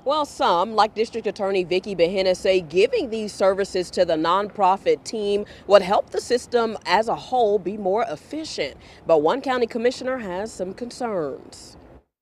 Well, some, like District Attorney Vicki Behena, say giving these services to the nonprofit team would help the system as a whole be more efficient. But one county commissioner has some concerns.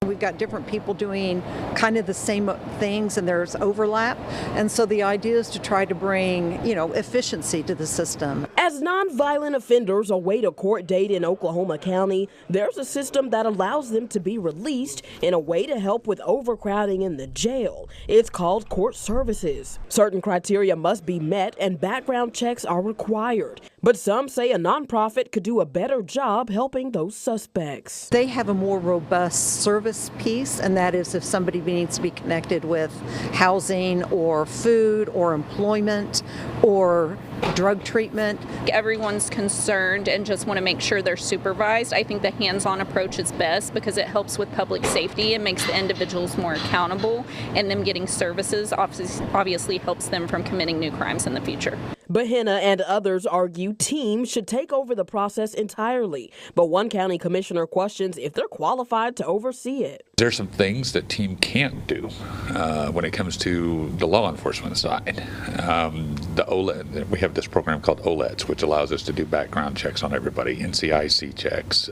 We've got different people doing kind of the same things and there's overlap. And so the idea is to try to bring, efficiency to the system. As nonviolent offenders await a court date in Oklahoma County, there's a system that allows them to be released in a way to help with overcrowding in the jail. It's called court services. Certain criteria must be met and background checks are required. But some say a nonprofit could do a better job helping those suspects. They have a more robust service piece, and that is if somebody needs to be connected with housing or food or employment or drug treatment. Everyone's concerned and just want to make sure they're supervised. I think the hands-on approach is best because it helps with public safety and makes the individuals more accountable, and them getting services obviously helps them from committing new crimes in the future. Behena and others argue teams should take over the process entirely, but one county commissioner questions if they're qualified to oversee it. There's some things that team can't do when it comes to the law enforcement side. The OLED, we have this program called OLEDs, which allows us to do background checks on everybody, NCIC checks.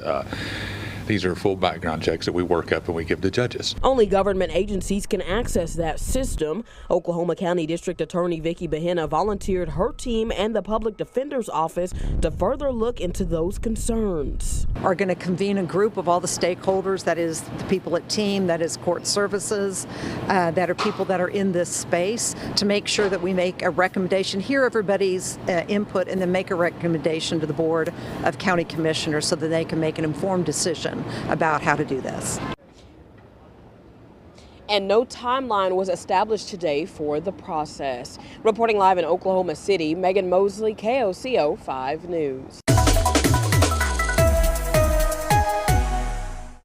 These are full background checks that we work up and we give to judges. Only government agencies can access that system. Oklahoma County District Attorney Vicki Behena volunteered her team and the Public Defender's Office to further look into those concerns. Are going to convene a group of all the stakeholders, that is the people at team, that is court services, that are people that are in this space, to make sure that we make a recommendation, hear everybody's input, and then make a recommendation to the Board of County Commissioners so that they can make an informed decision about how to do this. And no timeline was established today for the process. Reporting live in Oklahoma City, Megan Mosley, KOCO 5 News.